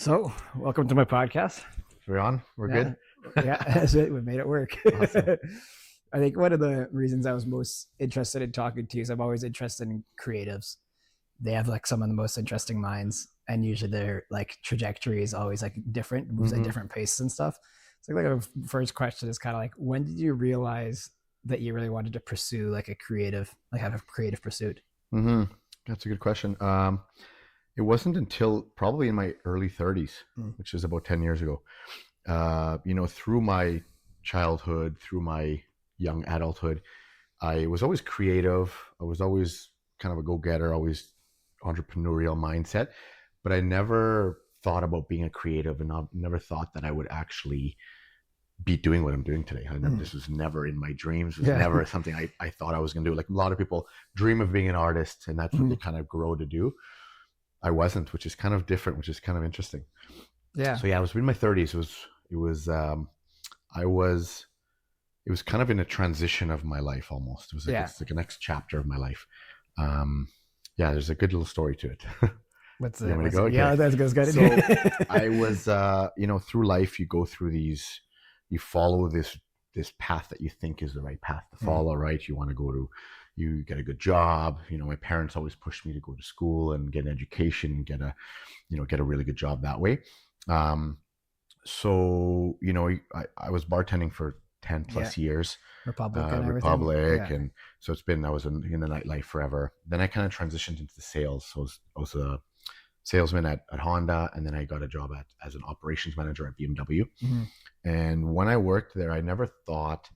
So, welcome to my podcast. We're on. We're Yeah, good. yeah, that's it. We made it work. Awesome. I think one of the reasons I was most interested in talking to you is I'm always interested in creatives. They have like some of the most interesting minds, and usually their like trajectory is always like different, moves at hmm different paces and stuff. So, like a first question is kind of like, when did you realize that you really wanted to pursue like a creative, like have a creative pursuit? hmm That's a good question. It wasn't until probably in my early 30s, Mm. which is about 10 years ago. Through my childhood, through my young adulthood, I was always creative. I was always kind of a go-getter, always entrepreneurial mindset, but I never thought about being a creative, and I never thought that I would actually be doing what I'm doing today. Mm. This was never in my dreams. It was Yeah. never something I thought I was going to do. Like a lot of people dream of being an artist, and that's what they Mm. kind of grow to do. I wasn't, which is kind of different, which is kind of interesting. Yeah. So yeah, I was in my 30s. It was I was it was kind of in a transition of my life almost. It was like Yeah. it's like a next chapter of my life. Um, yeah, there's a good little story to it. What's You the, want me to what's go? the, Okay. yeah, that's good. So I was, through life, you go through these, you follow this path that you think is the right path to follow, right? You want to you get a good job. My parents always pushed me to go to school and get an education and get a really good job that way. Um, I was bartending for 10 Yeah. plus years, Republic and everything. Republic. Yeah. And so I was in the nightlife forever. Then I kind of transitioned into the sales. So I was a salesman at Honda, and then I got a job as an operations manager at BMW. Mhm. And when I worked there, I never thought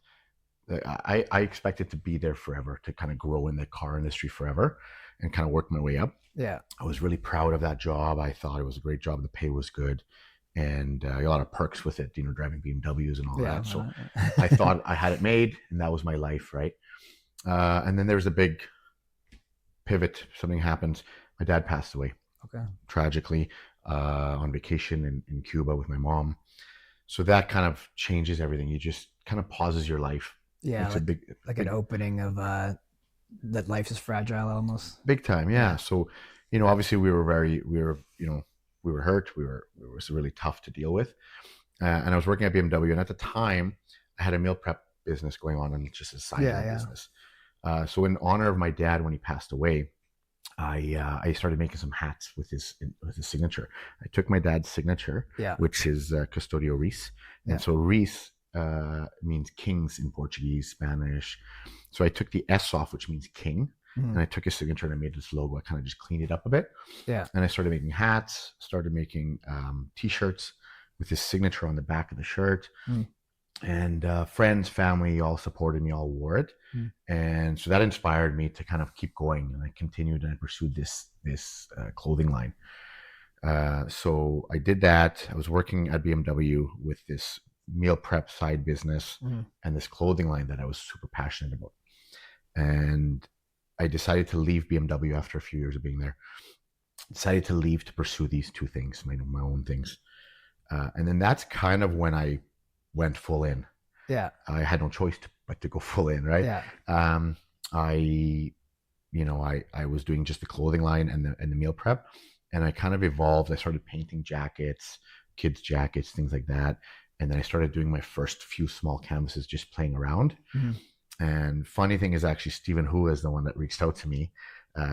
that I expected to be there forever, to kind of grow in the car industry forever and kind of work my way up. Yeah. I was really proud of that job. I thought it was a great job. The pay was good, and a lot of perks with it, driving BMWs and all Yeah. that. So I thought I had it made, and that was my life, right? And then there was a big pivot. Something happened. My dad passed away. Okay. Tragically, on vacation in Cuba with my mom. So that kind of changes everything. You just kind of pauses your life. Yeah, It's a like an opening of that life is fragile almost. big time. Yeah. Yeah. So, obviously we were hurt. It was really tough to deal with. And I was working at BMW, and at the time I had a meal prep business going on, and just a side business. So in honor of my dad, when he passed away, I started making some hats with his signature. I took my dad's signature, Yeah. which is Custodio Reis, and Yeah. so Reis means kings in Portuguese, Spanish. So I took the S off, which means king, and I took his signature and I made this logo. I kind of just cleaned it up a bit, Yeah. and I started making hats, started making T-shirts with his signature on the back of the shirt. And friends, family, all supported me, all wore it. And so that inspired me to kind of keep going, and I continued and I pursued this clothing line. So I did that. I was working at BMW with this meal prep side business and this clothing line that I was super passionate about. And I decided to leave BMW after a few years of being there. Decided to leave to pursue these two things, my own things. And then that's kind of when I went full in. Yeah. I had no choice but to go full in, right? Yeah. I was doing just the clothing line and the meal prep, and I kind of evolved. I started painting jackets, kids' jackets, things like that. And then I started doing my first few small canvases, just playing around. And funny thing is, actually, Stephen Hu is the one that reached out to me.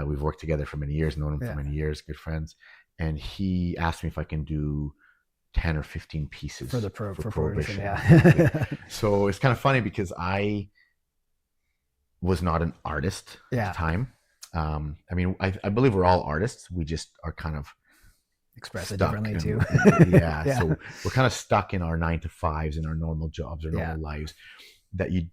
We've worked together for many years, known him for many years, good friends. And he asked me if I can do 10 or 15 pieces for Prohibition. Yeah. So it's kind of funny because I was not an artist at the time. I believe we're all artists. We just are kind of express it differently too. So we're kind of stuck in our 9 to 5s, in our normal jobs or normal lives, that we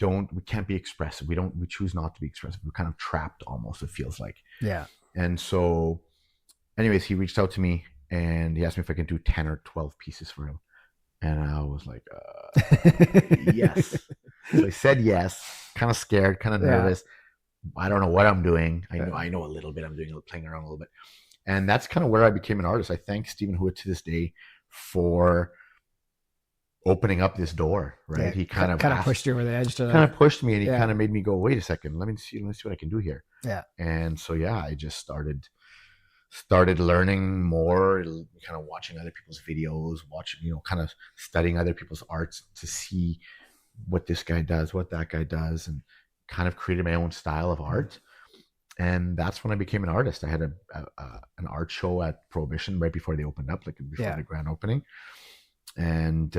can't be expressive. We choose not to be expressive. We're kind of trapped almost, it feels like. Yeah. And so anyways, he reached out to me and he asked me if I can do 10 or 12 pieces for him. And I was like, yes. So I said yes, kind of scared, kind of nervous. I don't know what I'm doing. I know a little bit. I'm playing around a little bit. And that's kind of where I became an artist. I thank Stephen Hewitt to this day for opening up this door, right? Yeah, he kind of pushed you over the edge. Kind of pushed me, and he kind of made me go, wait a second, let me see what I can do here. Yeah. And so, I just started started learning more, kind of watching other people's videos, watching, kind of studying other people's arts to see what this guy does, what that guy does, and kind of created my own style of art. And that's when I became an artist. I had an art show at Prohibition right before they opened up, like before the grand opening. And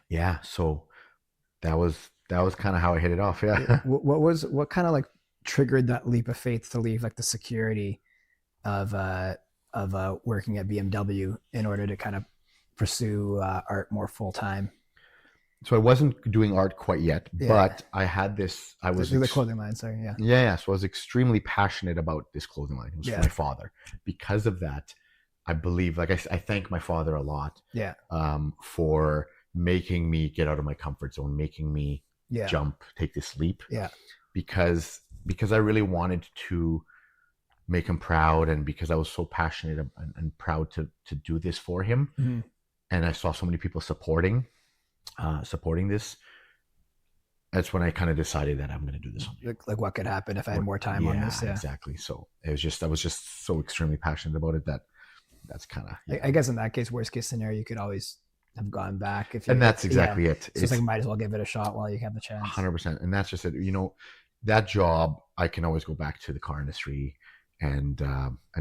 yeah, so that was kind of how I hit it off. Yeah. What kind of like triggered that leap of faith to leave like the security of working at BMW in order to kind of pursue art more full time? So I wasn't doing art quite yet, but I had this. I was the clothing line. Sorry, yeah. Yeah. So I was extremely passionate about this clothing line. It was for my father. Because of that, I believe, like I thank my father a lot. Yeah. For making me get out of my comfort zone, making me jump, take this leap. Yeah. Because I really wanted to make him proud, and because I was so passionate and proud to do this for him, and I saw so many people supporting this, that's when I kind of decided that I'm going to do this. Like what could happen if I had more time on this? Yeah, exactly. So I was just so extremely passionate about it that's kind of. I guess in that case, worst case scenario, you could always have gone back if you. And that's exactly it. So it's like might as well give it a shot while you have the chance. 100%, and that's just it. That job, I can always go back to the car industry and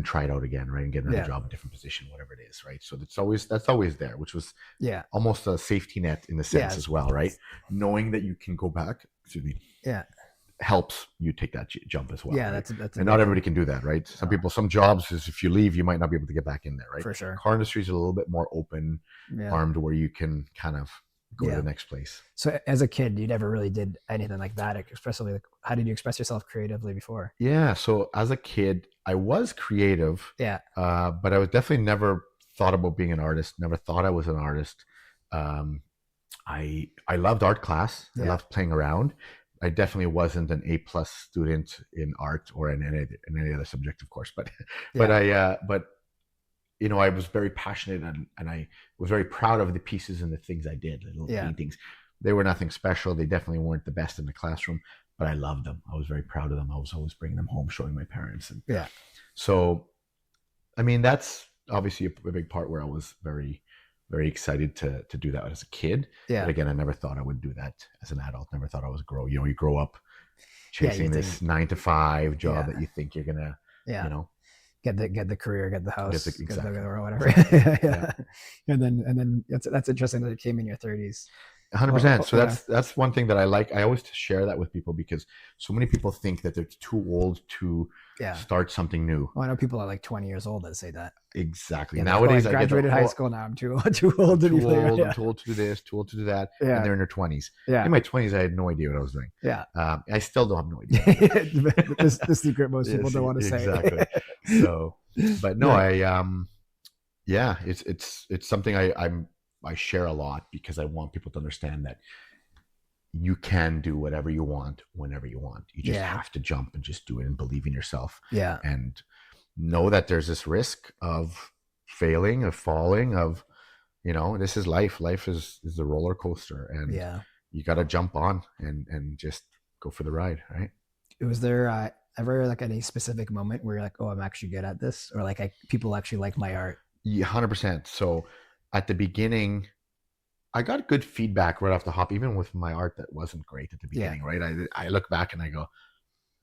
try it out again, right? And get another job, a different position, whatever it is, right? So that's always there, which was almost a safety net in a sense as well, right? Knowing that you can go back, helps you take that jump as well. Yeah, right? that's and not everybody can do that, right? Some jobs is if you leave, you might not be able to get back in there, right? For sure. Car industry is a little bit more open armed, where you can kind of go to the next place. So as a kid, you never really did anything like that, especially like, how did you express yourself creatively before? Yeah. So as a kid, I was creative. Yeah. But I was definitely never thought about being an artist. Never thought I was an artist. I loved art class. I loved playing around. I definitely wasn't an A+ student in art or in any other subject, of course. But I was very passionate, and I was very proud of the pieces and the things I did, the little paintings. They were nothing special. They definitely weren't the best in the classroom, but I loved them. I was very proud of them. I was always bringing them home, showing my parents. And so, I mean, that's obviously a big part where I was very, very excited to do that as a kid. Yeah. But again, I never thought I would do that as an adult. Never thought I was you grow up chasing this 9-to-5 job that you think you're going to, get the career, get the house, exactly. or whatever. And then that's interesting that it came in your 30s. 100%. So that's one thing that I like. I always share that with people, because so many people think that they're too old to start something new. Well, I know people are like 20 years old that say that. Exactly. Yeah, nowadays, I graduated high school. Now I'm too old to be there. I'm too old to do this, too old to do that. Yeah. And they're in their 20s. Yeah. In my 20s, I had no idea what I was doing. Yeah. I still don't have no idea. the secret most people don't want to say. Exactly. So, but no, it's something I share a lot, because I want people to understand that you can do whatever you want whenever you want. You just have to jump and just do it and believe in yourself. Yeah. And know that there's this risk of failing, of falling, of, this is life. Life is a roller coaster, and you got to jump on and just go for the ride. Right. Was there ever like any specific moment where you're like, oh, I'm actually good at this, or like people actually like my art? Yeah, 100%. So at the beginning, I got good feedback right off the hop, even with my art that wasn't great at the beginning, right? I look back and I go,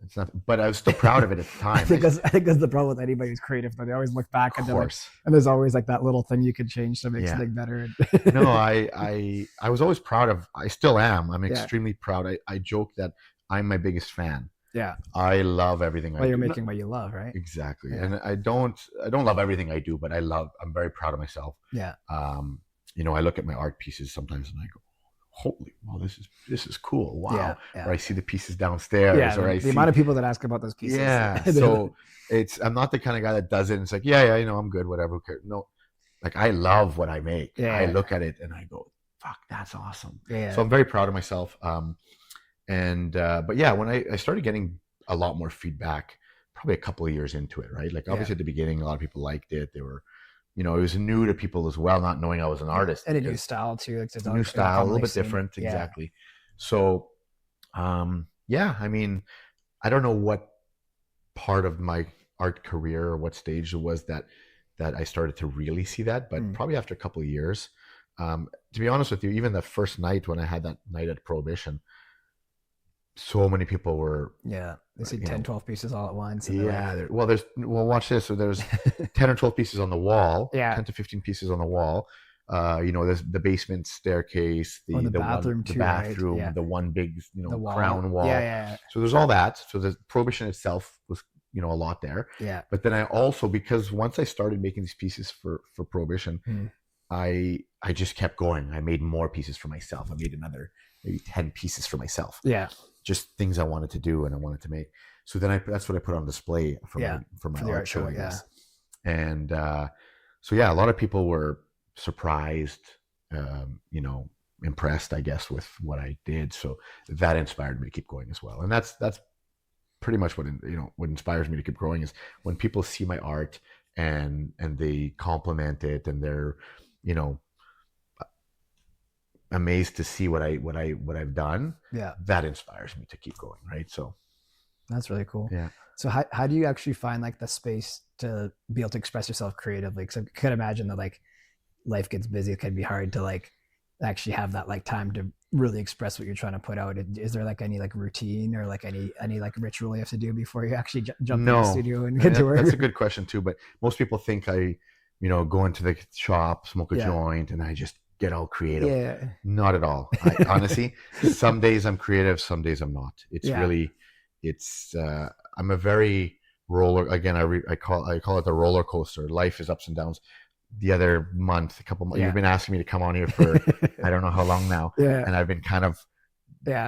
it's not, but I was still proud of it at the time. I think that's the problem with anybody who's creative, though. They always look back and and there's always like that little thing you could change to make something better. No, I was always proud of, I still am. I'm extremely proud. I joke that I'm my biggest fan. Yeah. I love everything I do. Well, you're making what you love, right? Exactly. Yeah. And I don't love everything I do, but I'm very proud of myself. Yeah. I look at my art pieces sometimes and I go, holy, wow, this is cool. Wow. Or I see the pieces downstairs. Yeah, the amount of people that ask about those pieces. Yeah. So I'm not the kind of guy that does it and it's like, I'm good, whatever. Who cares? No, like I love what I make. Yeah. I look at it and I go, fuck, that's awesome. Yeah. So I'm very proud of myself. But yeah, when I started getting a lot more feedback, probably a couple of years into it, right? Like obviously at the beginning, a lot of people liked it. They were, it was new to people as well, not knowing I was an artist. And a new style too. Like a new style, a little bit different. Yeah. Exactly. So, I mean, I don't know what part of my art career or what stage it was that I started to really see that, but probably after a couple of years. To be honest with you, even the first night when I had that night at Prohibition, so many people were, Yeah. They see you 10, know, 12 pieces all at once. And they're yeah. like, Watch this. So there's 10 or 12 pieces on the wall, yeah. 10 to 15 pieces on the wall. There's the basement staircase, Or the bathroom the too, right? bathroom, Yeah. the one big, The crown wall. Yeah. wall. Yeah. So there's all that. So the Prohibition itself was, a lot there. Yeah. But then I also, because once I started making these pieces for Prohibition, I just kept going. I made more pieces for myself. I made another maybe 10 pieces for myself. Yeah. Just things I wanted to do and I wanted to make. So then that's what I put on display for my the art show, I yeah. guess. And so yeah, a lot of people were surprised, impressed, I guess, with what I did. So that inspired me to keep going as well. And that's pretty much what inspires me to keep growing is when people see my art and they compliment it and they're, amazed to see what I've done. Yeah. That inspires me to keep going. Right. So that's really cool. Yeah. So how do you actually find like the space to be able to express yourself creatively? Because I could imagine that like life gets busy. It can be hard to like actually have that like time to really express what you're trying to put out. Is there like any like routine or like any like ritual you have to do before you actually jump in the studio and get to work? That's a good question too. But most people think I, go into the shop, smoke a joint, and I just get all creative. Yeah. Not at all. Honestly, some days I'm creative, some days I'm not. It's really, I'm a very roller. Again, I call it the roller coaster. Life is ups and downs. The other month, a couple months, you've been asking me to come on here for I don't know how long now, and I've been kind of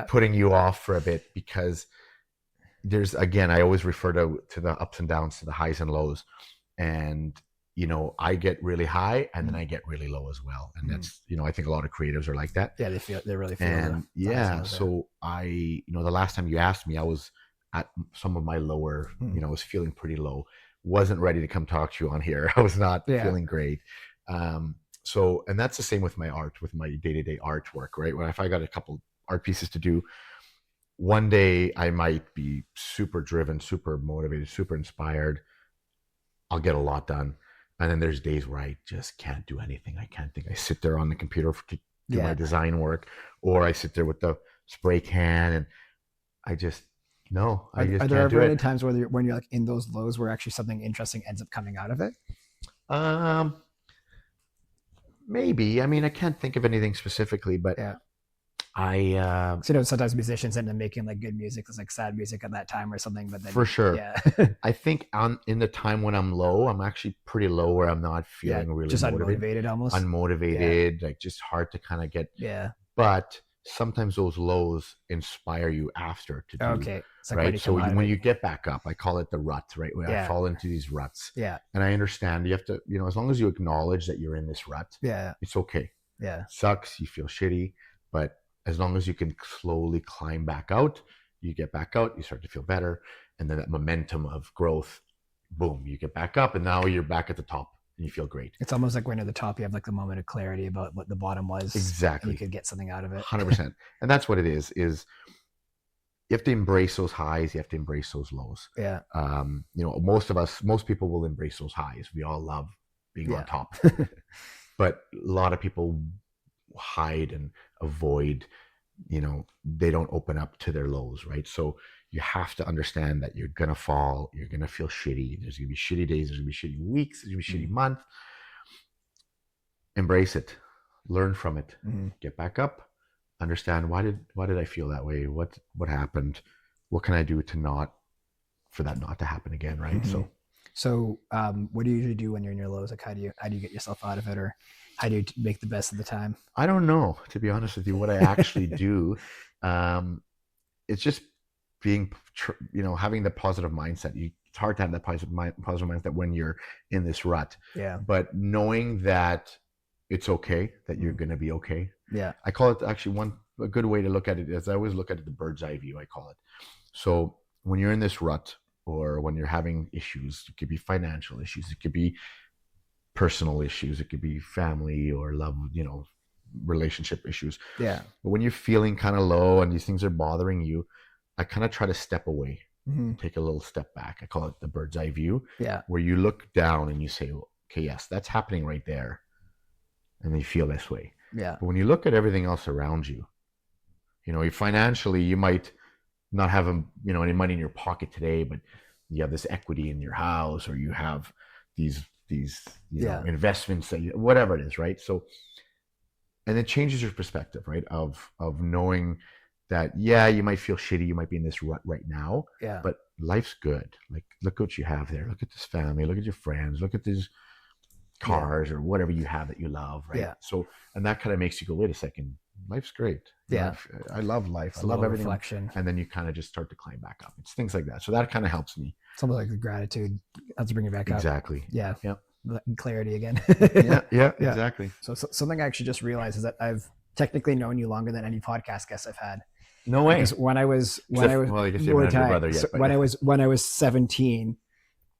putting you off for a bit because there's, again, I always refer to the ups and downs, to the highs and lows, and I get really high and then I get really low as well, and that's I think a lot of creatives are like that. Yeah, they really feel. And so I the last time you asked me, I was at some of my lower, I was feeling pretty low. Wasn't ready to come talk to you on here. I was not feeling great. So, and that's the same with my art, with my day-to-day artwork, right? If I got a couple art pieces to do, one day I might be super driven, super motivated, super inspired. I'll get a lot done. And then there's days where I just can't do anything. I can't think. I sit there on the computer to do my design work, or I sit there with the spray can and I just, no, I just Are there can't ever do any it. times when you're like in those lows where actually something interesting ends up coming out of it? Maybe. I mean, I can't think of anything specifically, but I so, sometimes musicians end up making like good music, it's like sad music at that time or something. But then, for sure, I think in the time when I'm low, I'm actually pretty low where I'm not feeling really just motivated, unmotivated, like just hard to kind of get. Yeah. But sometimes those lows inspire you after to do. Okay. Like right. So when you get back up, I call it the rut, right? Where I fall into these ruts. Yeah. And I understand you have to, as long as you acknowledge that you're in this rut, it's okay. Yeah. Sucks. You feel shitty, but as long as you can slowly climb back out, you get back out, you start to feel better. And then that momentum of growth, boom, you get back up and now you're back at the top and you feel great. It's almost like when you're at the top, you have like the moment of clarity about what the bottom was. Exactly. And you could get something out of it. 100%. And that's what it is you have to embrace those highs. You have to embrace those lows. Yeah. Most people will embrace those highs. We all love being on top, but a lot of people hide and avoid, they don't open up to their lows, right? So you have to understand that you're going to fall. You're going to feel shitty. There's going to be shitty days. There's going to be shitty weeks. There's going to be shitty month. Embrace it. Learn from it. Get back up. Understand why did I feel that way? What happened? What can I do for that not to happen again, right? So what do you usually do when you're in your lows? Like how do you get yourself out of it, or how do you make the best of the time? I don't know, to be honest with you, what I actually do. It's just being, having the positive mindset. It's hard to have that positive mindset when you're in this rut. Yeah. But knowing that it's okay, that you're going to be okay. Yeah. I call it actually a good way to look at it is I always look at it the bird's eye view, I call it. So when you're in this rut or when you're having issues, it could be financial issues, it could be personal issues, it could be family or love, relationship issues. Yeah. But when you're feeling kind of low and these things are bothering you, I kind of try to step away. take a little step back. I call it the bird's eye view, Yeah. where you look down and you say, okay, yes, that's happening right there. And you feel this way. Yeah. But when you look at everything else around you, financially, you might not have any money in your pocket today, but you have this equity in your house, or you have these investments that whatever it is, right? So, and it changes your perspective, right? Of knowing that, yeah, you might feel shitty, you might be in this rut right now, but life's good. Like, look what you have there. Look at this family. Look at your friends. Look at these cars or whatever you have that you love, right? Yeah. So, and that kind of makes you go, wait a second, life's great. Yeah. I love life. It's I love everything. Reflection. And then you kind of just start to climb back up. It's things like that. So that kind of helps me. Something like the gratitude. That's to bring you back up. Exactly. Yeah. Yeah. Clarity again. yeah, exactly. So something I actually just realized is that I've technically known you longer than any podcast guest I've had. No way. Because when I was well, I guess you haven't had your brother yet. When I was 17,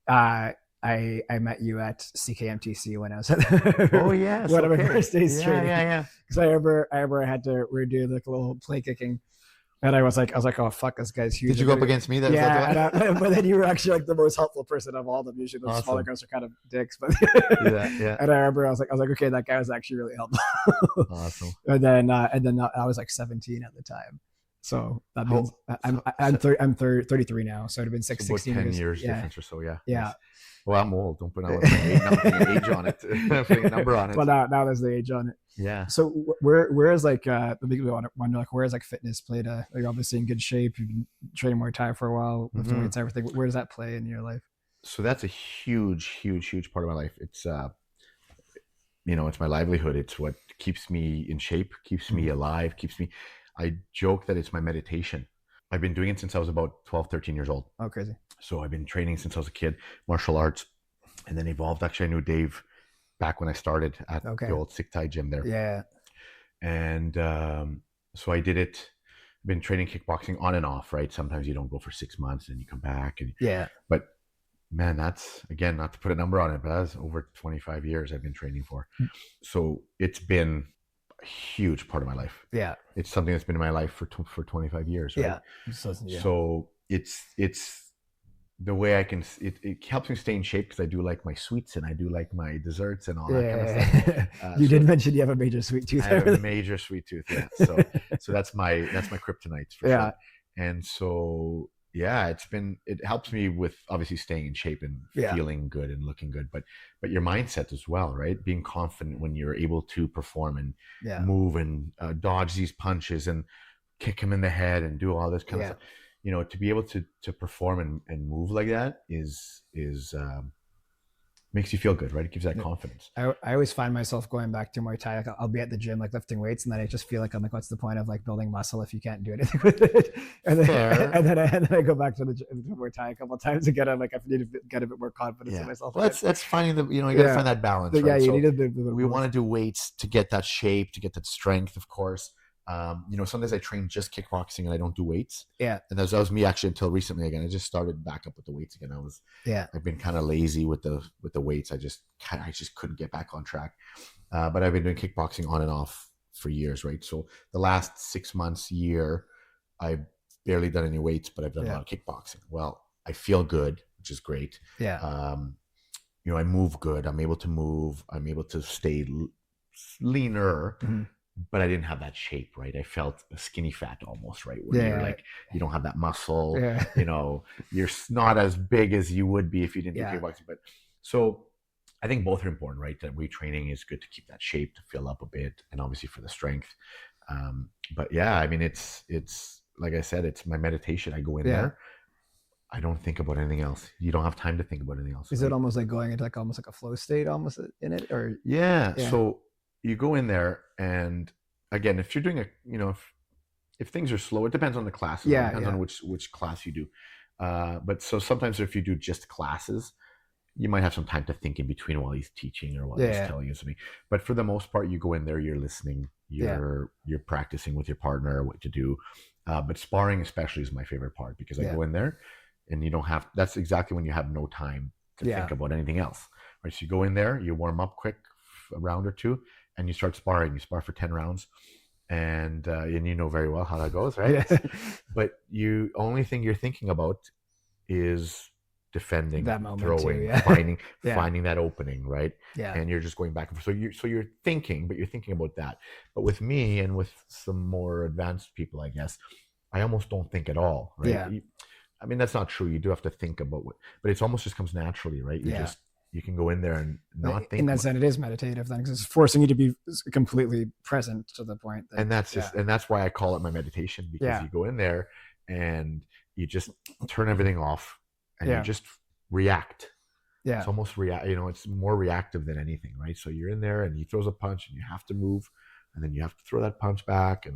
I met you at CKMTC when I was at one of my first days training. Yeah. Because I remember we were doing like a little play kicking, and I was like, oh fuck, this guy's huge. Did you go up against me? But then you were actually like the most helpful person of all of them. Usually the smaller guys are kind of dicks, but yeah. And I remember I was like, okay, that guy was actually really helpful. Awesome. And then I was like 17 at the time. So that means I'm 33 now. So it'd have been 16 years difference or so. Yeah. Yeah. Well, I'm old. Don't put an age on it. Putting a number on it. Well, now there's the age on it. Yeah. So where is like the big people wonder like where is like fitness played? You're obviously in good shape. You've been training Muay Thai for a while, lifting weights, everything. Where does that play in your life? So that's a huge part of my life. It's it's my livelihood. It's what keeps me in shape, keeps me alive, I joke that it's my meditation. I've been doing it since I was about 12, 13 years old. Oh, crazy. So I've been training since I was a kid, martial arts, and then evolved. Actually, I knew Dave back when I started at the old Sick Thai gym there. Yeah. And so I did it. I've been training kickboxing on and off, right? Sometimes you don't go for 6 months and you come back. But man, that's, again, not to put a number on it, but that's over 25 years I've been training for. So it's been a huge part of my life. Yeah. It's something that's been in my life for 25 years, right? So it's the way I can, it helps me stay in shape because I do like my sweets and I do like my desserts and all that kind of stuff. You did mention you have a major sweet tooth. I have a major sweet tooth, yeah. So that's my kryptonite for sure. And so it helps me with obviously staying in shape and feeling good and looking good, but your mindset as well, right? Being confident when you're able to perform and move and dodge these punches and kick him in the head and do all this kind of stuff. To be able to perform and move like that is makes you feel good, right? It gives that confidence. I always find myself going back to Muay Thai. Like I'll be at the gym, like lifting weights, and then I just feel like I'm like, what's the point of like building muscle if you can't do anything with it? And then I go back to the Muay Thai a couple of times again. I'm like, I need to get a bit more confidence in myself. Well, that's finding you got to find that balance. Right? Yeah, you so need a bit. We want to do weights to get that shape, to get that strength, of course. Sometimes I train just kickboxing and I don't do weights. Yeah. And that was me actually until recently again. I just started back up with the weights again. I've been kind of lazy with the weights. I just couldn't get back on track. But I've been doing kickboxing on and off for years, right? So the last 6 months, year, I've barely done any weights, but I've done a lot of kickboxing. Well, I feel good, which is great. Yeah. I move good. I'm able to move. I'm able to stay leaner. Mm-hmm. But I didn't have that shape, right? I felt skinny fat almost, right? Where you're like, you don't have that muscle, you're not as big as you would be if you didn't do kickboxing. But so I think both are important, right? That weight training is good to keep that shape, to fill up a bit, and obviously for the strength. But yeah, I mean, it's like I said, it's my meditation. I go in there. I don't think about anything else. You don't have time to think about anything else. Is it almost like going into almost like a flow state almost in it? Or So you go in there, and again, if you're doing if things are slow, it depends on the class. It depends on which class you do. But so sometimes if you do just classes, you might have some time to think in between while he's teaching or while he's telling you something. But for the most part, you go in there, you're listening, you're practicing with your partner what to do. But sparring especially is my favorite part because I go in there and you don't have, that's exactly when you have no time to think about anything else. Right? So you go in there, you warm up quick, a round or two, and you start sparring. You spar for 10 rounds, and you know very well how that goes, right? But only thing you're thinking about is defending, That moment too, throwing, yeah. finding that opening, right? Yeah. And you're just going back and forth. So you're thinking, but you're thinking about that. But with me and with some more advanced people, I guess, I almost don't think at all, right? Yeah. I mean, that's not true. You do have to think about what, but it's almost just comes naturally, right? You can go in there and not In think that about, sense, it is meditative then, because it's forcing you to be completely present to the point that, and that's why I call it my meditation, because you go in there and you just turn everything off and you just react. It's almost it's more reactive than anything, right? So you're in there and he throws a punch and you have to move, and then you have to throw that punch back,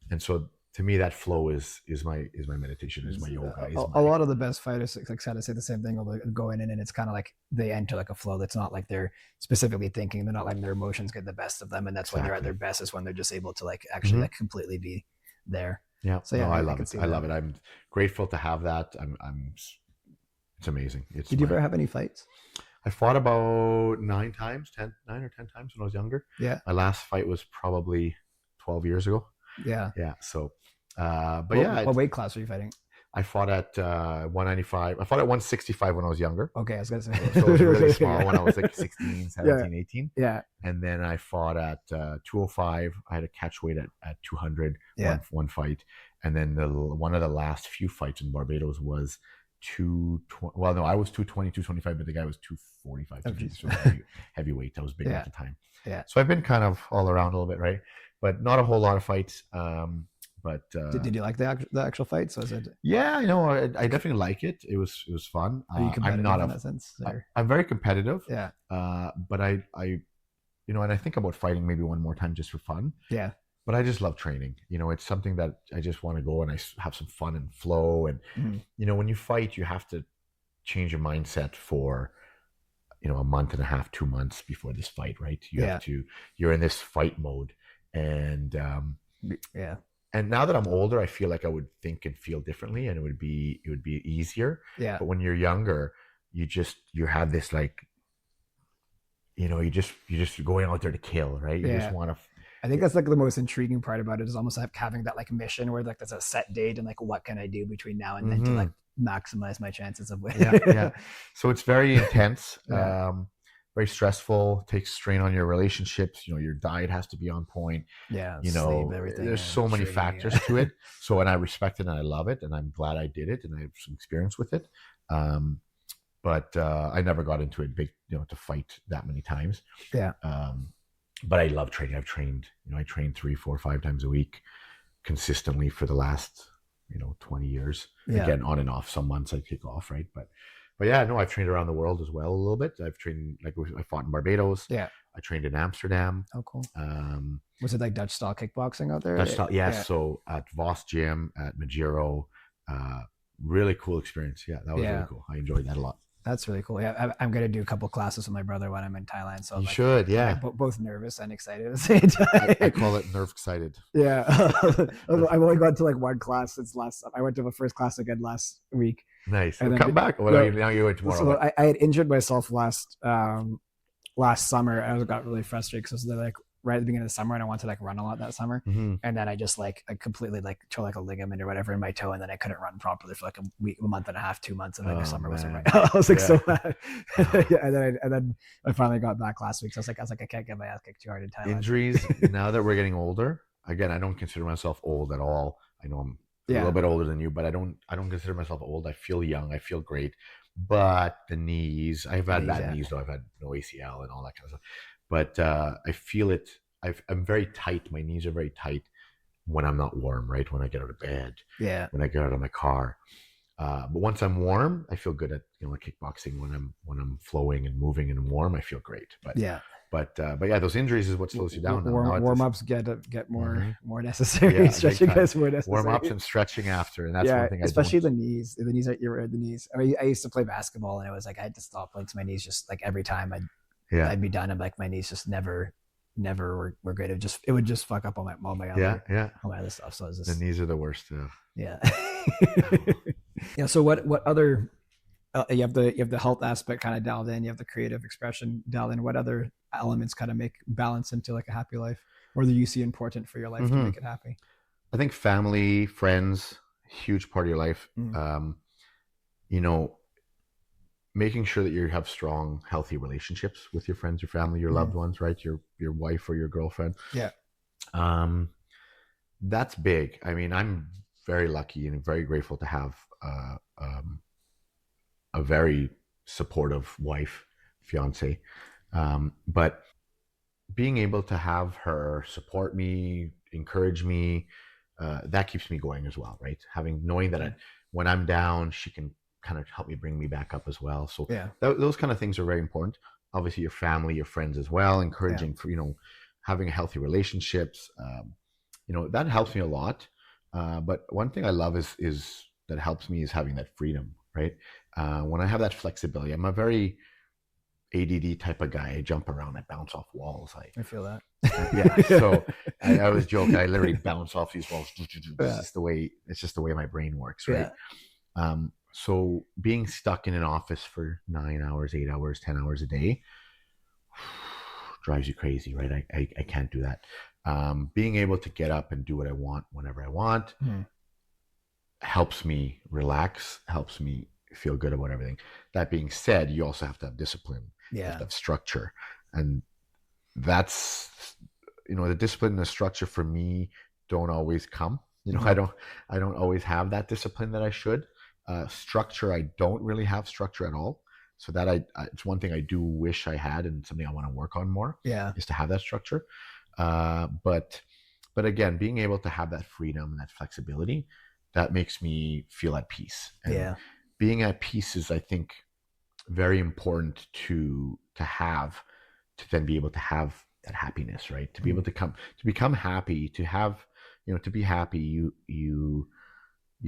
and so to me that flow is my meditation, is my yoga. A lot of the best fighters like kind of say the same thing. They'll go in and it's kind of like they enter like a flow that's not like they're specifically thinking. They're not letting their emotions get the best of them, and that's when they're at their best, is when they're just able to like actually like completely be there. Yeah. So yeah, I love it. I love it. I'm grateful to have that. It's amazing. Did you ever have any fights? I fought about 9 or 10 times when I was younger. Yeah. My last fight was probably 12 years ago. Yeah. Yeah. So, what weight class were you fighting? I fought at 195. I fought at 165 when I was younger. Okay, I was gonna say. So it was really small when I was like 16, 17, 18. Yeah. And then I fought at 205. I had a catch weight at 200, one fight. And then one of the last few fights in Barbados was 220. Well, no, I was 220, 225, but the guy was 245. So heavyweight. I was big at the time. Yeah. So I've been kind of all around a little bit, right? But not a whole lot of fights. But did you like the actual fights? Was it? Yeah, I definitely like it. It was fun. Are you competitive I'm not in that sense? I'm very competitive. Yeah. But I and I think about fighting maybe one more time just for fun. Yeah. But I just love training. It's something that I just want to go and I have some fun and flow. And when you fight, you have to change your mindset for a month and a half, 2 months before this fight, right? You're in this fight mode, and And now that I'm older, I feel like I would think and feel differently, and it would be easier. Yeah. But when you're younger, you have this like, you're just going out there to kill, right? You just want to. I think that's like the most intriguing part about it, is almost like having that like mission where like there's a set date and like what can I do between now and then to like maximize my chances of winning. Yeah. So it's very intense. Very stressful, takes strain on your relationships. Your diet has to be on point. Yeah. Sleep, everything. There's so many factors to it. So, and I respect it and I love it, and I'm glad I did it and I have some experience with it. But I never got into it big, to fight that many times. Yeah. But I love training. I train 3, 4, 5 times a week consistently for the last, 20 years. Yeah. Again, on and off. Some months I kick off, right? But yeah, no, I've trained around the world as well a little bit. I've trained, like I fought in Barbados. Yeah. I trained in Amsterdam. Oh, cool. Was it like Dutch style kickboxing out there? Dutch style, yeah. So at Voss Gym, at Majiro, really cool experience. Yeah, that was really cool. I enjoyed that a lot. That's really cool. Yeah, I'm gonna do a couple classes with my brother when I'm in Thailand. So you should, yeah. Both nervous and excited at the same time. I call it nerve excited. Yeah, I've only gone to like one class since last. I went to the first class again last week. Nice. And come back. Well, now you're going tomorrow. So I had injured myself last summer. I got really frustrated because it was like right at the beginning of the summer, and I wanted to like run a lot that summer. And then I just I completely tore like a ligament or whatever in my toe, and then I couldn't run properly for like a month and a half, 2 months, and then the summer wasn't right. I was like so mad. And then I finally got back last week. So I was like I can't get my ass kicked too hard in Thailand. Injuries. Now that we're getting older, again, I don't consider myself old at all. I know I'm a little bit older than you, but I don't consider myself old. I feel young. I feel great. But the knees, I've had bad knees though. I've had no ACL and all that kind of stuff. But I feel it. I'm very tight. My knees are very tight when I'm not warm, right? When I get out of bed. Yeah. When I get out of my car. But once I'm warm, I feel good at kickboxing. When I'm flowing and moving and warm, I feel great. But yeah, those injuries is what slows you down. Warm ups get more necessary. Stretching gets more necessary. Warm ups and stretching after, and that's one thing. Especially the knees. The knees are the knees. I mean, I used to play basketball, and it was like I had to stop. Like my knees just like every time I'd be done, and like my knees just never were great. It would just fuck up all my other stuff. So the knees are the worst. Yeah. Yeah. So what other? You have the health aspect kind of dialed in. You have the creative expression dialed in. What other elements kind of make balance into like a happy life, or that you see important for your life to make it happy? I think family, friends, huge part of your life. you know, making sure that you have strong, healthy relationships with your friends, your family, your loved ones, right? Your wife or your girlfriend. Yeah. Um, that's big. I mean, I'm very lucky and very grateful to have a very supportive wife, fiance. But being able to have her support me, encourage me, that keeps me going as well, right? Knowing that when I'm down, she can kind of help me bring me back up as well. So Yeah. those kind of things are very important. Obviously, your family, your friends as well, Yeah. encouraging for having a healthy relationships. That helps me a lot. But one thing I love is that helps me is having that freedom, right? When I have that flexibility, I'm a very ADD type of guy. I jump around, I bounce off walls. I feel that. Yeah. So I always joke. I literally bounce off these walls. It's Yeah. just the way. It's just the way my brain works, right? Yeah. So being stuck in an office for 9 hours, 8 hours, 10 hours a day drives you crazy, right? I can't do that. Being able to get up and do what I want whenever I want helps me relax, helps me feel good about everything. That being said, you also have to have discipline. You have to have structure, and that's the discipline and the structure for me don't always come. I don't always have that discipline that I should. Structure, I don't really have structure at all. So that it's one thing I do wish I had, and something I want to work on more. Yeah. Is to have that structure. But again, being able to have that freedom and that flexibility, that makes me feel at peace. And being at peace is, I think, very important to have, to then be able to have that happiness, right? To be able to become happy, to have, to be happy, you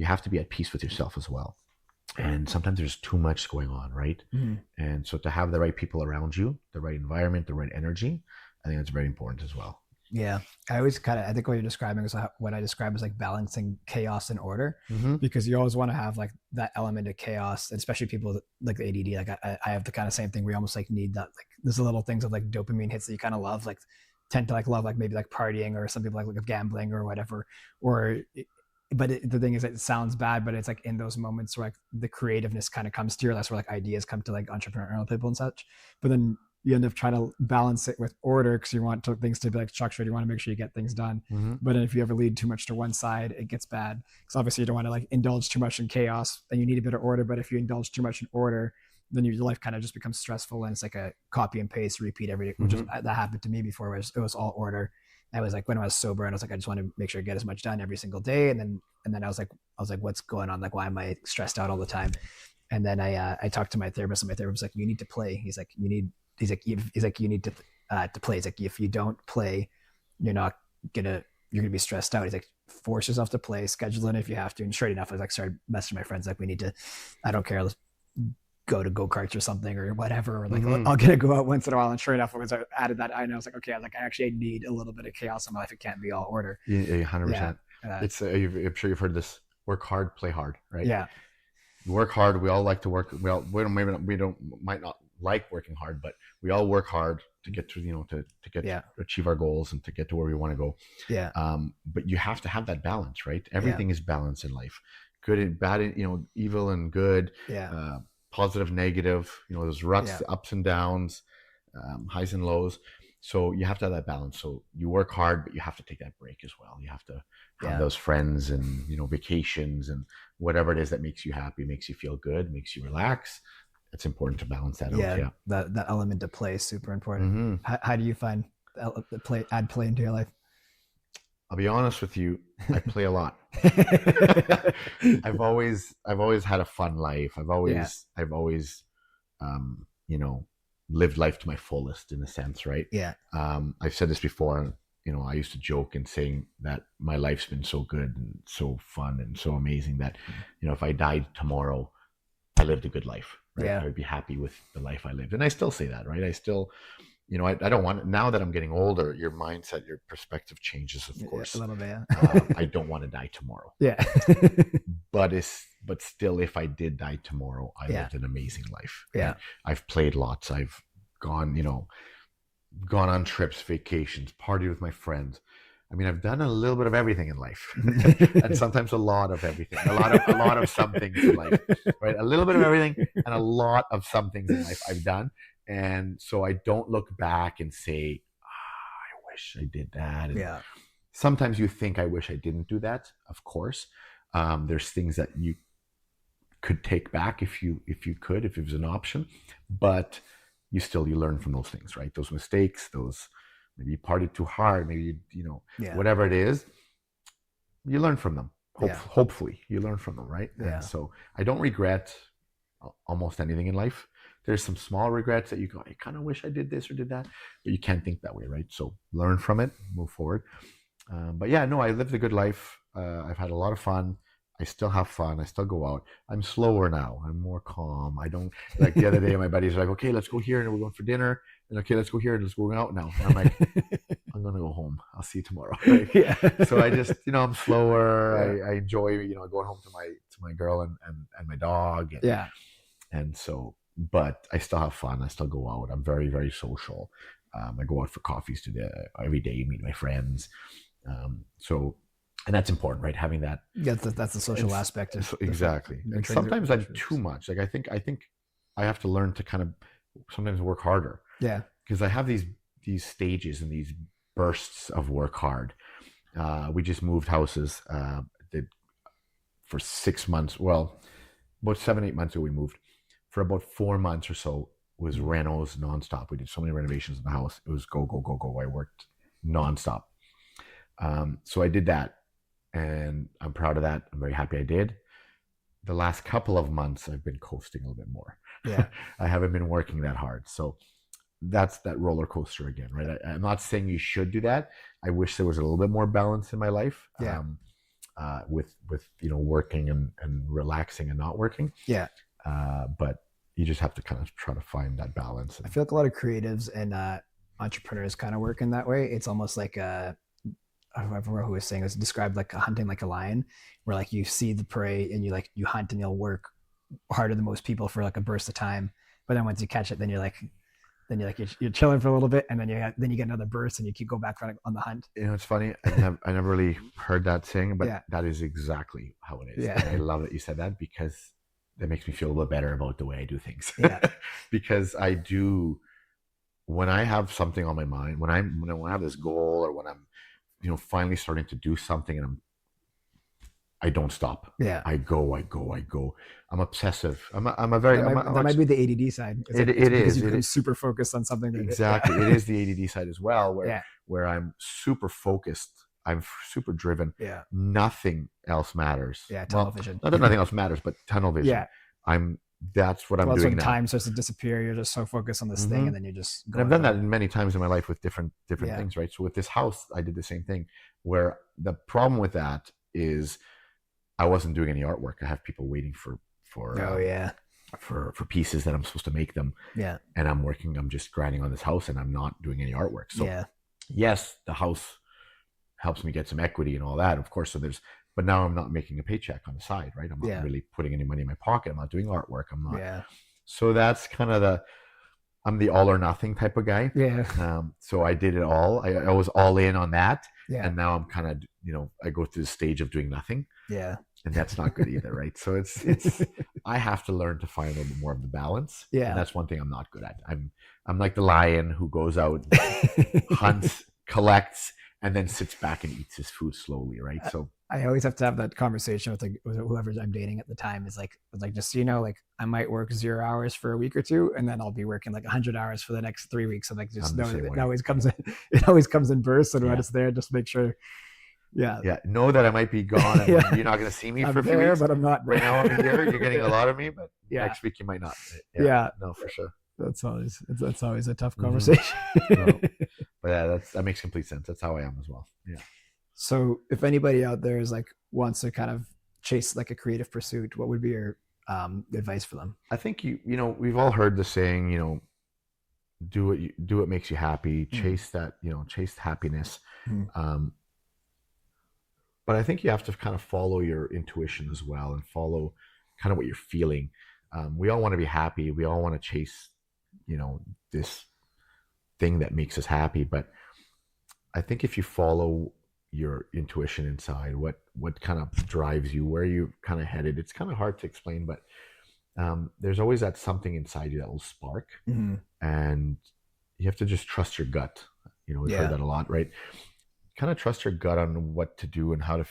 have to be at peace with yourself as well. And sometimes there's too much going on, right? And so to have the right people around you, the right environment, the right energy, I think that's very important as well. Yeah, I think what you're describing is what I describe as like balancing chaos and order, because you always want to have like that element of chaos, especially people that, like the ADD. Like I have the kind of same thing. We almost like need that, like there's little things of like dopamine hits that you kind of love, like tend to like love, like maybe like partying, or some people like gambling or whatever. But the thing is, it sounds bad, but it's like in those moments where like the creativeness kind of comes to you. That's where like ideas come to like entrepreneurial people and such. But then you end up trying to balance it with order because you want things to be like structured. You want to make sure you get things done. But then if you ever lead too much to one side, it gets bad. Because obviously you don't want to like indulge too much in chaos, and you need a bit of order. But if you indulge too much in order, then your life kind of just becomes stressful, and it's like a copy and paste, repeat every day, which is that happened to me before. Where it was all order. I was like, when I was sober, and I was like, I just want to make sure I get as much done every single day. And then I was like, what's going on? Like, why am I stressed out all the time? And then I talked to my therapist, and my therapist was like, you need to play. He's like, you need to play. He's like, if you don't play, you're gonna be stressed out. He's like, force yourself to play, schedule it if you have to. And sure enough, I was like, started messaging my friends, like, we need to, I don't care, let's go to go-karts or something or whatever, or like I'll get to go out once in a while. And sure enough, once I added that, I was like, okay, I actually need a little bit of chaos in my life. It can't be all order. Yeah, 100%. It's I'm sure you've heard this: work hard, play hard, right? Yeah. Work hard. We all like to work. We might not like working hard, but we all work hard to get to to achieve our goals and to get to where we want to go. Yeah. But you have to have that balance, right? Everything is balance in life, good and bad, evil and good. Yeah. Positive, negative, those ruts, ups and downs, highs and lows. So you have to have that balance. So you work hard, but you have to take that break as well. You have to have those friends and, vacations and whatever it is that makes you happy, makes you feel good, makes you relax. It's important to balance that out. Yeah. That element of play is super important. How do you find add play into your life? I'll be honest with you, I play a lot. I've always had a fun life. I've always lived life to my fullest, in a sense, right? Yeah. I've said this before. I used to joke and saying that my life's been so good and so fun and so amazing that, if I died tomorrow, I lived a good life, right? Yeah. I'd be happy with the life I lived. And I still say that, right? I still, I don't want, now that I'm getting older, your mindset, your perspective changes, of course. A little bit, yeah. I don't want to die tomorrow. Yeah. but still, if I did die tomorrow, I lived an amazing life. Yeah. Right? I've played lots. I've gone on trips, vacations, partied with my friends. I mean, I've done a little bit of everything in life, and sometimes a lot of everything, a lot of some things in life, right? A little bit of everything and a lot of some things in life I've done, and so I don't look back and say, I wish I did that. And Yeah. sometimes you think, I wish I didn't do that. Of course, there's things that you could take back if you could, if it was an option, but you learn from those things, right? Those mistakes, those maybe you partied too hard, maybe Yeah. whatever it is, you learn from them. Yeah. Hopefully you learn from them, right? Yeah. And so I don't regret almost anything in life. There's some small regrets that you go, I kind of wish I did this or did that, but you can't think that way, right? So learn from it, move forward. But yeah, no, I lived a good life. I've had a lot of fun. I still have fun. I still go out. I'm slower now. I'm more calm. I don't like the other day. My buddies are like, "Okay, let's go here, and we're going for dinner." And okay, let's go here, and let's go out now. And I'm like, "I'm gonna go home. I'll see you tomorrow." Right? Yeah. So I just, I'm slower. Yeah. I enjoy, going home to my girl and my dog. Yeah. And so, but I still have fun. I still go out. I'm very, very social. I go out for coffees every day, meet my friends. So, and that's important, right? Having that. Yeah, that's the social aspect of exactly. And sometimes I'm too much. Like I think I have to learn to kind of sometimes work harder. Yeah. Because I have these stages and these bursts of work hard. We just moved houses. Did for 6 months. Well, about 7-8 months ago we moved. For about 4 months or so was renos nonstop. We did so many renovations in the house. It was go go go go. I worked nonstop. So I did that, and I'm proud of that. I'm very happy I did. The last couple of months, I've been coasting a little bit more. Yeah. I haven't been working that hard. So that's that roller coaster again, right? I'm not saying you should do that. I wish there was a little bit more balance in my life. Yeah. With working and relaxing and not working. Yeah. But you just have to kind of try to find that balance. I feel like a lot of creatives and entrepreneurs kind of work in that way. It's almost like I remember who was saying it was described like hunting like a lion, where like you see the prey and you hunt and you'll work harder than most people for like a burst of time, but then once you catch it, then you're chilling for a little bit, and then you get another burst and you keep go back on the hunt. It's funny. I never really heard that saying, but Yeah. that is exactly how it is. Yeah. And I love that you said that, because that makes me feel a little better about the way I do things. Yeah. Because I do, when I have something on my mind, when I have this goal, or when I'm, finally starting to do something, and I don't stop. Yeah. I go. I'm obsessive. That might be the ADD side. It is. You become super focused on something. Exactly. It is the ADD side as well, where I'm super focused. I'm super driven. Yeah. Nothing else matters. Yeah. Tunnel vision. Not that nothing else matters, but tunnel vision. Yeah. That's what I'm doing when now. time starts to disappear, you're just so focused on this thing, and then you just go. And I've done that many times in my life with different Yeah. things, right? So with this house, I did the same thing, where the problem with that is I wasn't doing any artwork. I have people waiting for pieces that I'm supposed to make them. Yeah. And I'm just grinding on this house, and I'm not doing any artwork. So yes, the house helps me get some equity and all that, of course. But now I'm not making a paycheck on the side, right? I'm not really putting any money in my pocket. I'm not doing artwork. I'm not. Yeah. So that's kind of I'm the all or nothing type of guy. Yeah. So I did it all. I was all in on that. Yeah. And now I'm kind of, I go through the stage of doing nothing. Yeah. And that's not good either, right? So it's I have to learn to find a little bit more of the balance. Yeah. And that's one thing I'm not good at. I'm like the lion who goes out, hunts, collects, and then sits back and eats his food slowly, right? So I always have to have that conversation with whoever I'm dating at the time. Is like just so you know, like I might work 0 hours for a week or two, and then I'll be working like 100 hours for the next 3 weeks. So like just know that it always comes in. It always comes in bursts, and when it's there, just make sure. Yeah. Yeah. Know that I might be gone, and you're not going to see me for a few weeks. But I'm not right now. I'm here. You're getting a lot of me, but next week you might not. Yeah. No, for sure. That's always a tough conversation. No. But yeah, that makes complete sense. That's how I am as well. Yeah. So if anybody out there is like wants to kind of chase like a creative pursuit, what would be your advice for them? I think we've all heard the saying, do what makes you happy, chase that, chase happiness. But I think you have to kind of follow your intuition as well, and follow kind of what you're feeling. We all want to be happy. We all want to chase, this thing that makes us happy. But I think if you follow your intuition inside, what kind of drives you, where you kind of headed. It's kind of hard to explain, but there's always that something inside you that will spark, and you have to just trust your gut. We've heard that a lot, right? Kind of trust your gut on what to do and how to,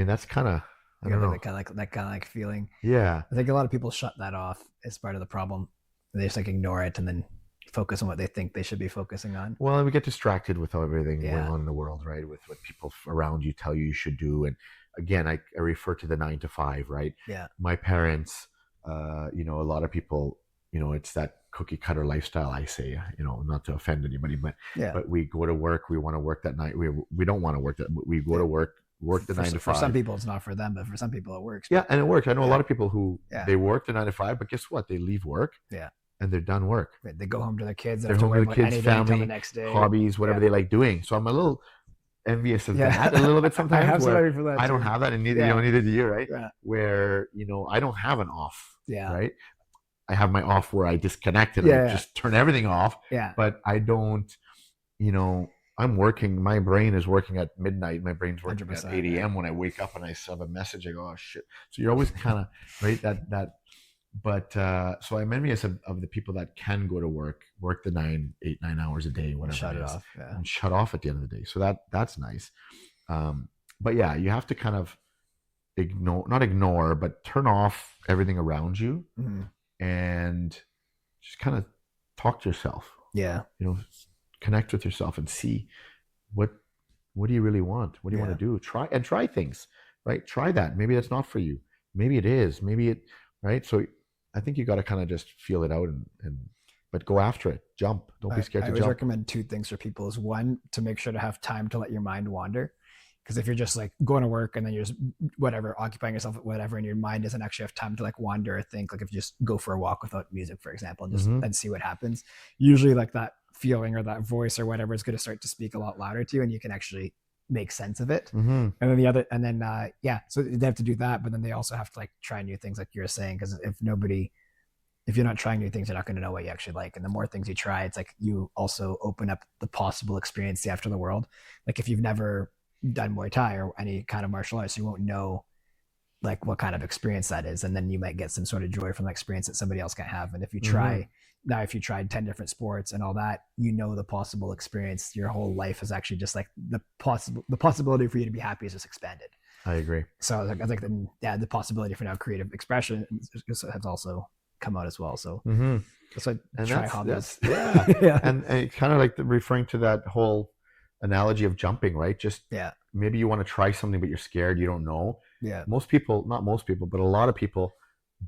that's kind of, I don't know. That kind of like feeling. Yeah. I think a lot of people shut that off as part of the problem. They just like ignore it and then focus on what they think they should be focusing on. Well, and we get distracted with everything going on in the world, right? With what people around you tell you should do. And again, I refer to the 9 to 5, right? Yeah. My parents, a lot of people, it's that cookie cutter lifestyle, I say, not to offend anybody, but we go to work, we want to work that night. We don't want to work that, but we go to work the 9 to 5. For some people, it's not for them, but for some people it works. Yeah, and it works. I know a lot of people who they work the 9 to 5, but guess what? They leave work. Yeah. And they're done work. Right. They go home to their kids. They're home to their kids, family, the next day. Hobbies, whatever they like doing. So I'm a little envious of that a little bit sometimes. I have somebody for that. I don't have that, and neither do you, right? Yeah. Where I don't have an off. Yeah. Right. I have my off where I disconnect and I just turn everything off. Yeah. But I don't. I'm working. My brain is working at midnight. My brain's working at 8 a.m. When I wake up and I have a message, I go, oh shit. So you're always kind of right that. But so I'm envious of the people that can go to work the 9 hours a day, whatever. Shut it off, and shut off at the end of the day. So that's nice. But yeah, you have to kind of not ignore, but turn off everything around you, and just kind of talk to yourself. Yeah. Connect with yourself and see what do you really want? What do you want to do? Try things, right? Try that. Maybe that's not for you. Maybe it is. Maybe it, right? So I think you got to kind of just feel it out but go after it. Jump. Don't be scared to jump. I always recommend 2 things for people is one, to make sure to have time to let your mind wander. Because if you're just like going to work and then you're just occupying yourself with whatever, and your mind doesn't actually have time to like wander or think, like if you just go for a walk without music, for example, and just and see what happens, usually like that feeling or that voice or whatever is going to start to speak a lot louder to you, and you can actually make sense of it. And then so they have to do that, but then they also have to like try new things, like you're saying, because if you're not trying new things, you're not going to know what you actually like. And the more things you try, it's like you also open up the possible experience after the world. Like if you've never done Muay Thai or any kind of martial arts, you won't know like what kind of experience that is, and then you might get some sort of joy from the experience that somebody else can't have. And if you try now, if you tried 10 different sports and all that, the possible experience, your whole life is actually just like the possibility for you to be happy is just expanded. I agree. So I think the possibility for now creative expression has also come out as well. So so try hobbies. And kind of like referring to that whole analogy of jumping, right? Just maybe you want to try something, but you're scared, you don't know. Yeah. Not most people, but a lot of people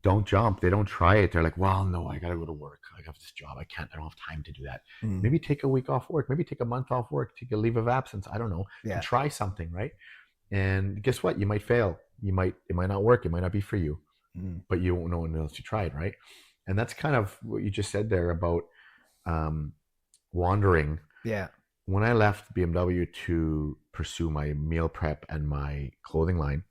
don't jump. They don't try it. They're like, well, no, I got to go to work. I have this job. I don't have time to do that. Maybe take a week off work. Maybe take a month off work. Take a leave of absence. I don't know. And try something, right? And guess what? You might fail. It might not work. It might not be for you, but you won't know unless you try it, right? And that's kind of what you just said there about wandering. Yeah. When I left BMW to pursue my meal prep and my clothing line,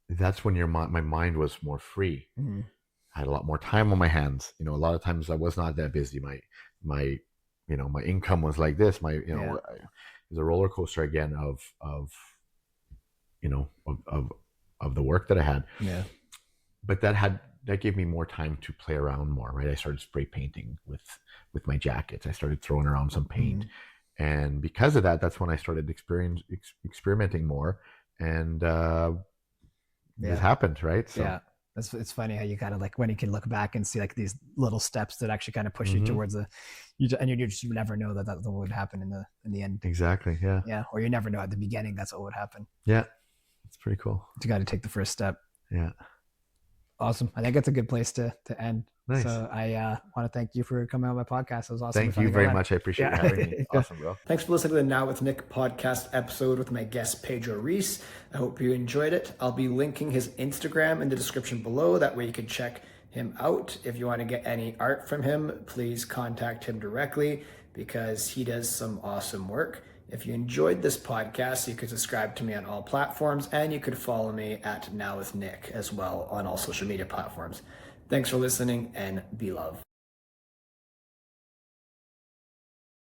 that's when my mind was more free. I had a lot more time on my hands. A lot of times I was not that busy. My income was like this. It was a roller coaster again of the work that I had. Yeah. But that gave me more time to play around more, right? I started spray painting with my jackets. I started throwing around some paint. And because of that, that's when I started experimenting more. And this happened, right? So. It's funny how you kind of like, when you can look back and see like these little steps that actually kind of push you towards you never know that would happen in the end. Exactly. Yeah. Yeah. Or you never know at the beginning that's what would happen. Yeah. It's pretty cool. You got to take the first step. Yeah. Awesome. I think it's a good place to end. Nice. So I want to thank you for coming on my podcast. It was awesome. Thank you very much. I appreciate you having me. Awesome, bro. Thanks for listening to the Now with Nick podcast episode with my guest, Pedro Reis. I hope you enjoyed it. I'll be linking his Instagram in the description below. That way you can check him out. If you want to get any art from him, please contact him directly because he does some awesome work. If you enjoyed this podcast, you could subscribe to me on all platforms, and you could follow me at Now with Nick as well on all social media platforms. Thanks for listening, and be love.